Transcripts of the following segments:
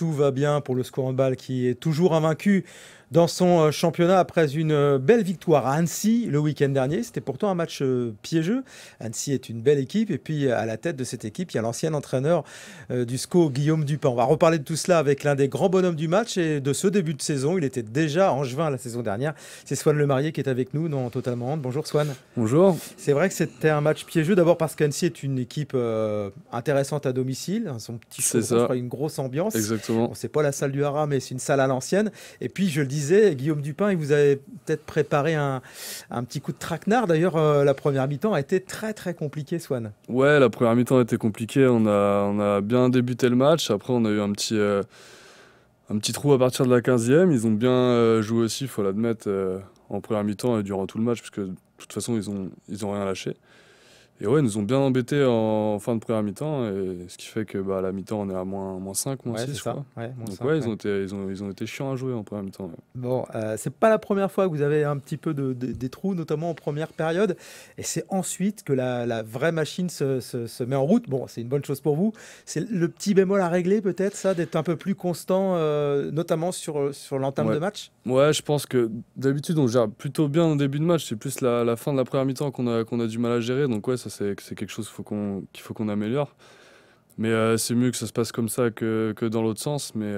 tout va bien pour le SCO Handball qui est toujours invaincu dans son championnat après une belle victoire à Annecy le week-end dernier. C'était pourtant un match piégeux. Annecy est une belle équipe et puis à la tête de cette équipe, il y a l'ancien entraîneur du SCO, Guillaume Dupin. On va reparler de tout cela avec l'un des grands bonhommes du match et de ce début de saison. Il était déjà angevin la saison dernière. C'est Swan Lemarié qui est avec nous dans Totalement Hand. Bonjour Swan. Bonjour. C'est vrai que c'était un match piégeux d'abord parce qu'Annecy est une équipe intéressante à domicile. Son petit chaudron, je crois, une grosse ambiance. Exactement. Bon, c'est pas la salle du Haras, mais c'est une salle à l'ancienne. Et puis, je le disais, Guillaume Dupin, il vous avait peut-être préparé un petit coup de traquenard. D'ailleurs, la première mi-temps a été très, très compliquée, Swan. Ouais, la première mi-temps a été compliquée. On a bien débuté le match. Après, on a eu un petit trou à partir de la 15e. Ils ont bien joué aussi, il faut l'admettre, en première mi-temps et durant tout le match, puisque de toute façon, ils ont rien lâché. Et ouais, ils nous ont bien embêtés en fin de première mi-temps, et ce qui fait que à la mi-temps, on est à moins 5, moins Ouais, 6, c'est je ça. crois. Ouais, Donc 5, ouais, ouais. ils ont été chiants à jouer en première mi-temps. Ouais. Bon, c'est pas la première fois que vous avez un petit peu des trous, notamment en première période. Et c'est ensuite que la vraie machine se met en route. Bon, c'est une bonne chose pour vous. C'est le petit bémol à régler, peut-être, ça, d'être un peu plus constant, notamment sur l'entame Ouais. de match. Ouais, je pense que d'habitude, on gère plutôt bien au début de match. C'est plus la fin de la première mi-temps qu'on a du mal à gérer. Donc ouais, ça c'est quelque chose qu'il faut qu'on améliore. Mais c'est mieux que ça se passe comme ça que dans l'autre sens. Mais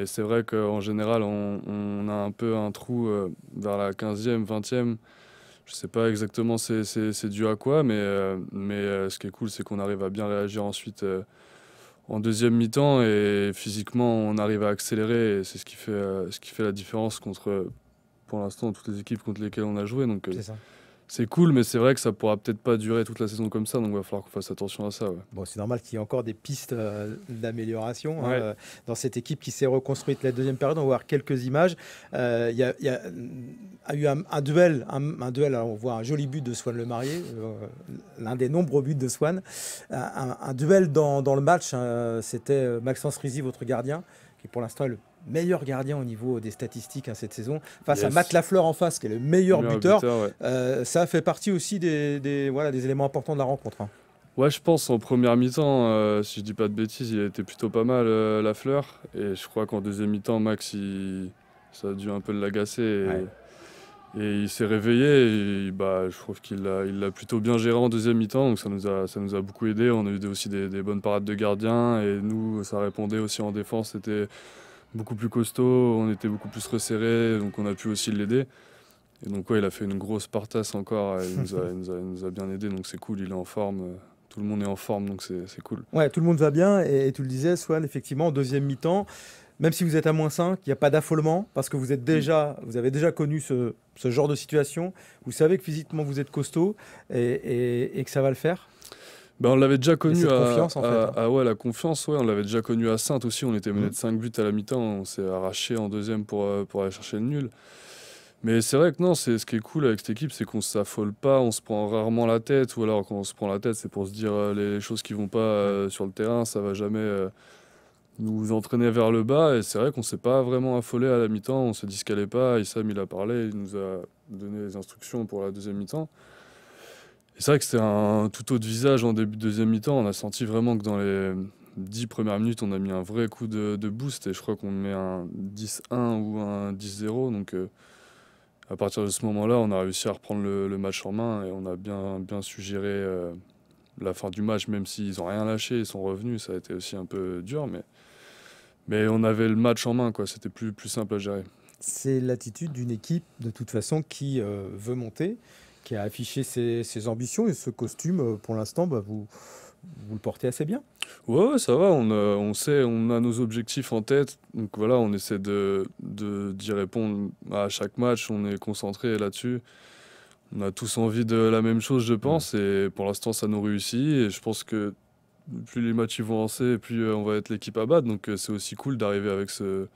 c'est vrai qu'en général, on a un peu un trou vers la 15e, 20e. Je sais pas exactement c'est dû à quoi, mais ce qui est cool, c'est qu'on arrive à bien réagir ensuite en deuxième mi-temps et physiquement, on arrive à accélérer. Et c'est ce qui fait la différence contre, pour l'instant, toutes les équipes contre lesquelles on a joué. Donc C'est ça. c'est cool, mais c'est vrai que ça pourra peut-être pas durer toute la saison comme ça. Donc il va falloir qu'on fasse attention à ça. Ouais. Bon, c'est normal qu'il y ait encore des pistes d'amélioration Ouais. dans cette équipe qui s'est reconstruite la deuxième période. On va voir quelques images. Il y a eu un duel. Un duel, alors on voit un joli but de Swan Lemarié, l'un des nombreux buts de Swan. Un duel dans le match, c'était Maxence Rizzi, votre gardien, qui pour l'instant est le meilleur gardien au niveau des statistiques cette saison, face à Yes. Matt Lafleur en face, qui est le meilleur buteur. Ouais. Ça fait partie aussi des éléments importants de la rencontre. Ouais, je pense en première mi-temps, si je dis pas de bêtises, il a été plutôt pas mal Lafleur. Et je crois qu'en deuxième mi-temps, ça a dû un peu l'agacer. Et il s'est réveillé. Et, je trouve il l'a plutôt bien géré en deuxième mi-temps. Donc ça nous a beaucoup aidé. On a eu aussi des bonnes parades de gardiens. Et nous, ça répondait aussi en défense. C'était beaucoup plus costaud. On était beaucoup plus resserrés. Donc on a pu aussi l'aider. Et donc ouais, il a fait une grosse partasse encore. Il nous a bien aidé. Donc c'est cool. Il est en forme. Tout le monde est en forme, donc c'est cool. Ouais, tout le monde va bien. Et tu le disais, Swan, effectivement, en deuxième mi-temps, même si vous êtes à -5, il n'y a pas d'affolement parce que vous avez déjà connu ce genre de situation. Vous savez que physiquement, vous êtes costaud et que ça va le faire. On l'avait déjà connu cette confiance, en fait. ouais, la confiance, ouais, on l'avait déjà connu à Saintes aussi. On était mené de 5 buts à la mi-temps. On s'est arraché en deuxième pour aller chercher le nul. Mais c'est vrai que non, c'est ce qui est cool avec cette équipe, c'est qu'on s'affole pas, on se prend rarement la tête, ou alors quand on se prend la tête, c'est pour se dire les choses qui vont pas sur le terrain, ça va jamais nous entraîner vers le bas. Et c'est vrai qu'on s'est pas vraiment affolé à la mi-temps, on s'est dit ce qu'allait pas. Issam, il a parlé, il nous a donné les instructions pour la deuxième mi-temps. Et c'est vrai que c'était un tout autre visage en début de deuxième mi-temps. On a senti vraiment que dans les 10 premières minutes, on a mis un vrai coup de boost, et je crois qu'on met un 10-1 ou un 10-0. Donc à partir de ce moment-là, on a réussi à reprendre le match en main et on a bien su gérer la fin du match, même s'ils n'ont rien lâché, ils sont revenus. Ça a été aussi un peu dur, mais on avait le match en main, quoi. C'était plus simple à gérer. C'est l'attitude d'une équipe, de toute façon, qui veut monter, qui a affiché ses ambitions. Et ce costume, pour l'instant, vous le portez assez bien. Ouais, ça va, on sait, on a nos objectifs en tête. Donc voilà, on essaie d'y répondre à chaque match, on est concentré là-dessus. On a tous envie de la même chose, je pense, et pour l'instant, ça nous réussit. Et je pense que plus les matchs ils vont avancer, plus on va être l'équipe à battre. Donc c'est aussi cool d'arriver avec ce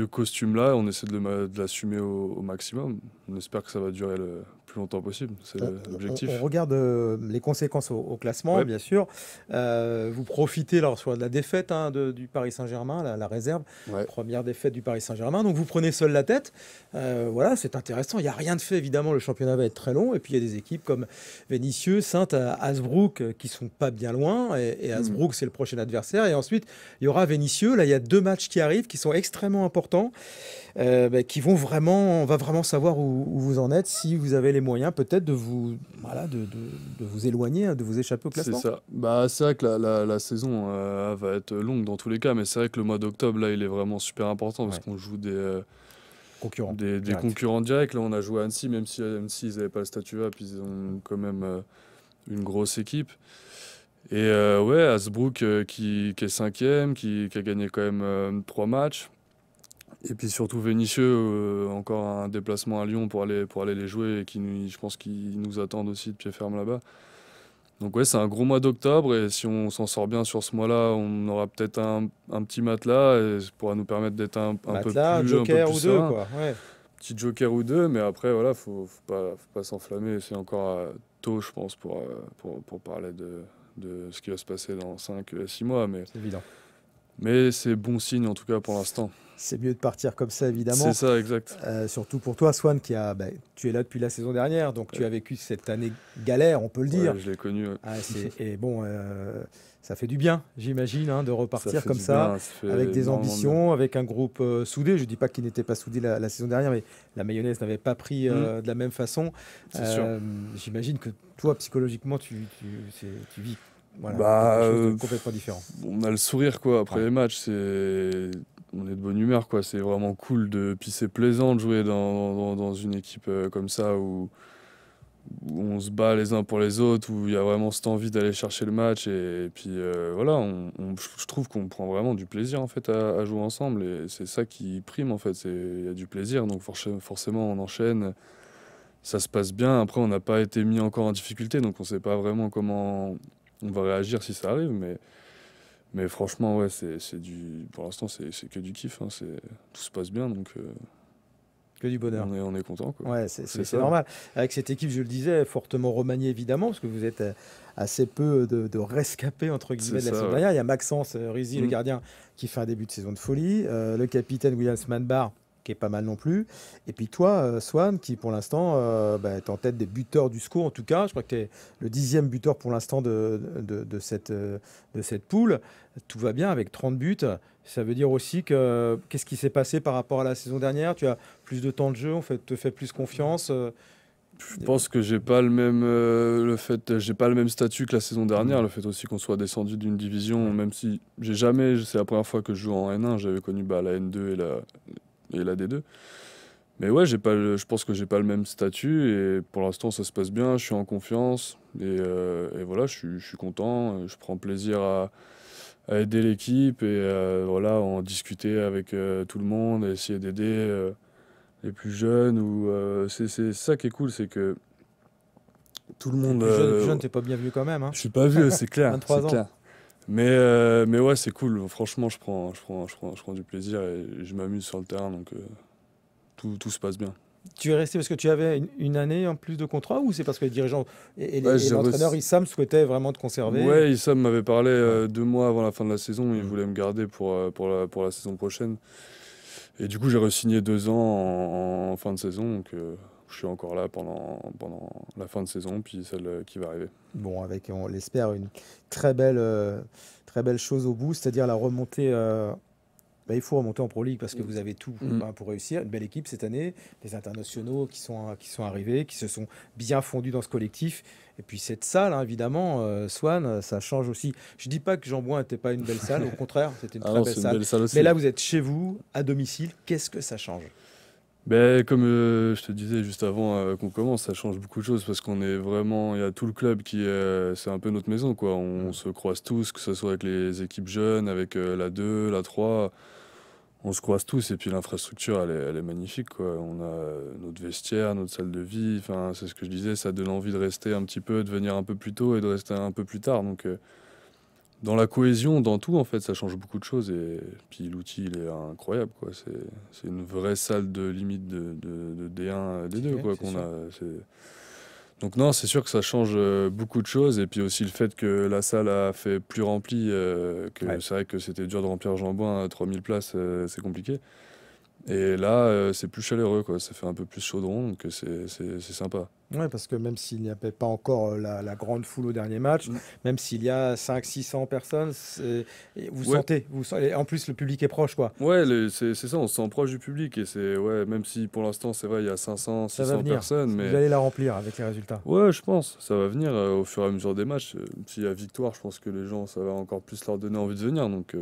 costume-là. On essaie de l'assumer au maximum. On espère que ça va durer le plus plus longtemps possible. C'est l'objectif. On regarde les conséquences au classement, bien sûr. Vous profitez lorsque de la défaite du Paris Saint-Germain, la réserve. Première défaite du Paris Saint-Germain. Donc vous prenez seul la tête. Voilà, c'est intéressant. Il n'y a rien de fait, évidemment. Le championnat va être très long. Et puis il y a des équipes comme Vénissieux, Saintes, Hasbrook qui ne sont pas bien loin. Et Hasbrook, c'est le prochain adversaire. Et ensuite, il y aura Vénissieux. Là, il y a 2 matchs qui arrivent qui sont extrêmement importants. Qui vont vraiment, on va vraiment savoir où vous en êtes, si vous avez les moyens peut-être de vous éloigner, de vous échapper au classement. C'est ça. C'est vrai que la saison va être longue dans tous les cas, mais c'est vrai que le mois d'octobre, là, il est vraiment super important parce qu'on joue des concurrents directs. Là, on a joué à Annecy, même si ils n'avaient pas le statut A, puis ils ont quand même une grosse équipe. Et Hasbrook qui est 5e, qui a gagné quand même 3 matchs. Et puis surtout Vénissieux, encore un déplacement à Lyon pour aller les jouer, et je pense qu'ils nous attendent aussi de pied ferme là-bas. Donc c'est un gros mois d'octobre, et si on s'en sort bien sur ce mois-là, on aura peut-être un petit matelas, et ça pourra nous permettre d'être un peu plus joker ou 2, quoi. Petit joker ou 2, mais après voilà, faut pas s'enflammer. C'est encore tôt, je pense, pour parler de ce qui va se passer dans 5-6 mois. Mais c'est évident. Mais c'est bon signe en tout cas pour l'instant. C'est mieux de partir comme ça, évidemment. C'est ça, exact. Surtout pour toi, Swan, tu es là depuis la saison dernière, donc tu as vécu cette année galère, on peut le dire. Je l'ai connu. Et bon, ça fait du bien, j'imagine, de repartir comme ça, avec des ambitions, avec un groupe soudé. Je ne dis pas qu'il n'était pas soudé la saison dernière, mais la mayonnaise n'avait pas pris de la même façon. J'imagine que toi, psychologiquement, tu vis. Voilà, quelque chose de complètement différent. On a le sourire quoi après les matchs, on est de bonne humeur quoi, c'est vraiment cool puis c'est plaisant de jouer dans une équipe comme ça où on se bat les uns pour les autres, où il y a vraiment cette envie d'aller chercher le match, et puis voilà, je trouve qu'on prend vraiment du plaisir en fait à jouer ensemble, et c'est ça qui prime en fait, il y a du plaisir, donc forcément on enchaîne, ça se passe bien. Après on n'a pas été mis encore en difficulté, donc on sait pas vraiment comment on va réagir si ça arrive, mais franchement, pour l'instant, c'est que du kiff. Tout se passe bien, donc que du bonheur. On est content. C'est normal. Avec cette équipe, je le disais, fortement remaniée évidemment, parce que vous êtes assez peu de rescapés entre guillemets de la saison dernière. Il y a Maxence Rizzi, le gardien, qui fait un début de saison de folie. Le capitaine Williams Manbar, qui est pas mal non plus. Et puis toi, Swan, qui pour l'instant est en tête des buteurs du SCO, en tout cas. Je crois que tu es le 10e buteur pour l'instant de cette poule. Tout va bien avec 30 buts. Ça veut dire aussi que qu'est-ce qui s'est passé par rapport à la saison dernière? Tu as plus de temps de jeu, te fait plus confiance. Je pense que j'ai pas le même statut que la saison dernière. Le fait aussi qu'on soit descendu d'une division, même si c'est la première fois que je joue en N1. J'avais connu la N2 et la D2. Mais je pense que j'ai pas le même statut, et pour l'instant ça se passe bien, je suis en confiance, et voilà, je suis content, je prends plaisir à aider l'équipe, et voilà, en discuter avec tout le monde, essayer d'aider les plus jeunes, c'est ça qui est cool, c'est que tout le monde... Les plus jeunes, t'es pas bien vu quand même. Je suis pas vieux, c'est clair. 23 ans. Clair. Mais ouais, c'est cool. Franchement, je prends du plaisir, et je m'amuse sur le terrain, donc tout se passe bien. Tu es resté parce que tu avais une année en plus de contrat, ou c'est parce que les dirigeants et l'entraîneur Issam souhaitaient vraiment te conserver? Ouais, Issam m'avait parlé 2 mois avant la fin de la saison. Il voulait me garder pour la saison prochaine. Et du coup, j'ai re-signé 2 ans en fin de saison. Donc, je suis encore là pendant la fin de saison, puis celle qui va arriver. Bon, avec, on l'espère, une très belle chose au bout, c'est-à-dire la remontée. Il faut remonter en Pro League parce que vous avez tout pour réussir. Une belle équipe cette année, des internationaux qui sont arrivés, qui se sont bien fondus dans ce collectif. Et puis cette salle, évidemment, Swan, ça change aussi. Je ne dis pas que Jean Bouin n'était pas une belle salle, au contraire, c'était une très belle salle. Mais là, vous êtes chez vous, à domicile. Qu'est-ce que ça change? Comme je te disais juste avant qu'on commence, ça change beaucoup de choses, parce qu'on est vraiment, il y a tout le club c'est un peu notre maison, quoi. On se croise tous, que ce soit avec les équipes jeunes, avec la 2, la 3. On se croise tous, et puis l'infrastructure, elle est magnifique, quoi. On a notre vestiaire, notre salle de vie. Enfin, c'est ce que je disais, ça donne envie de rester un petit peu, de venir un peu plus tôt et de rester un peu plus tard. Donc, dans la cohésion, dans tout, en fait, ça change beaucoup de choses. Et puis l'outil, il est incroyable, quoi. C'est une vraie salle de limite de D1, D2, quoi, qu'on a. Donc non, c'est sûr que ça change beaucoup de choses. Et puis aussi le fait que la salle a fait plus remplie, que c'est vrai que c'était dur de remplir Jean-Bouin à 3000 places, c'est compliqué. Et là, c'est plus chaleureux, quoi. Ça fait un peu plus chaudron, donc c'est sympa. Ouais, parce que même s'il n'y avait pas encore la grande foule au dernier match, Mm. même s'il y a 500-600 personnes, et Ouais, et en plus le public est proche, quoi. ouais, c'est ça, on se sent proche du public. Et c'est, ouais, même si pour l'instant, c'est vrai, il y a 500, Ça va 600 venir. personnes, Vous mais allez la remplir avec les résultats. ouais, je pense, ça va venir au fur et à mesure des matchs. S'il y a victoire, je pense que les gens, ça va encore plus leur donner envie de venir. Donc,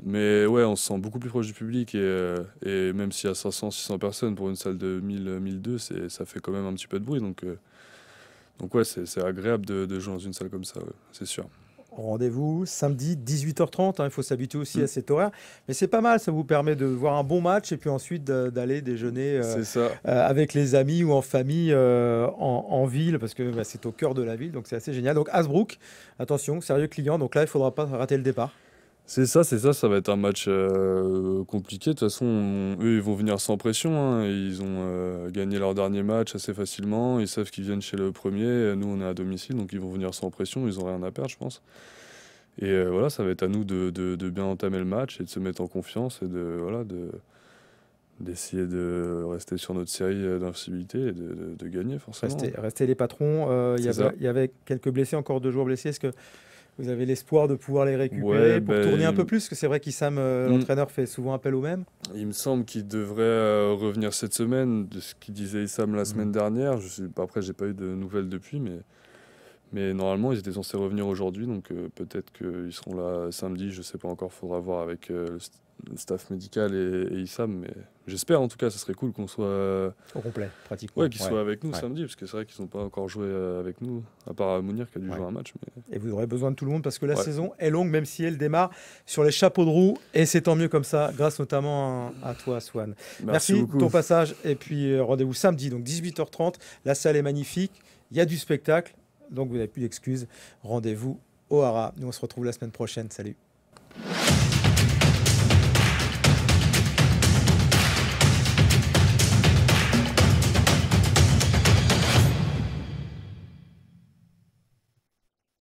mais ouais, on se sent beaucoup plus proche du public et même s'il y a 500, 600 personnes pour une salle de 1000, 1002, ça fait quand même un petit peu de bruit. Donc ouais, c'est agréable de jouer dans une salle comme ça, ouais, c'est sûr. Rendez-vous samedi 18h30, hein, il faut s'habituer aussi Mm. à cet horaire. Mais c'est pas mal, ça vous permet de voir un bon match et puis ensuite d'aller déjeuner C'est ça. avec les amis ou en famille en ville, parce que bah, c'est au cœur de la ville, donc c'est assez génial. Donc Hasbrook, attention, sérieux client, donc là il ne faudra pas rater le départ. Ça va être un match compliqué. De toute façon, eux, ils vont venir sans pression, hein. Ils ont gagné leur dernier match assez facilement. Ils savent qu'ils viennent chez le premier. Nous, on est à domicile, donc ils vont venir sans pression. Ils ont rien à perdre, je pense. Et voilà, ça va être à nous de bien entamer le match et de se mettre en confiance et d'essayer de rester sur notre série d'invincibilité et de gagner, forcément. Restez les patrons. C'est ça. Il y avait quelques blessés, encore 2 joueurs blessés. Est-ce que vous avez l'espoir de pouvoir les Ouais, récupérer pour tourner un peu plus? Parce que c'est vrai qu'Issam, Hmm. l'entraîneur, fait souvent appel au même. Il me semble qu'il devrait revenir cette semaine, de ce qu'il disait Issam la Mhm. semaine dernière. Après, j'ai pas eu de nouvelles depuis, mais normalement, ils étaient censés revenir aujourd'hui, donc peut-être qu'ils seront là samedi, je sais pas encore, faudra voir avec le staff médical et Issam, mais j'espère en tout cas, ça serait cool qu'on soit, Au complet, pratiquement. ouais, qu'ils soient avec nous Ouais. samedi, parce que c'est vrai qu'ils n'ont pas encore joué avec nous, à part Mounir qui a dû Ouais. jouer un match, Et vous aurez besoin de tout le monde parce que la ouais. saison est longue, même si elle démarre sur les chapeaux de roue. Et c'est tant mieux comme ça, grâce notamment à toi, Swan. Merci Merci de beaucoup. ton passage. Et puis rendez-vous samedi, donc 18h30. La salle est magnifique. Il y a du spectacle. Donc vous n'avez plus d'excuses. Rendez-vous au Hara. Nous, on se retrouve la semaine prochaine. Salut.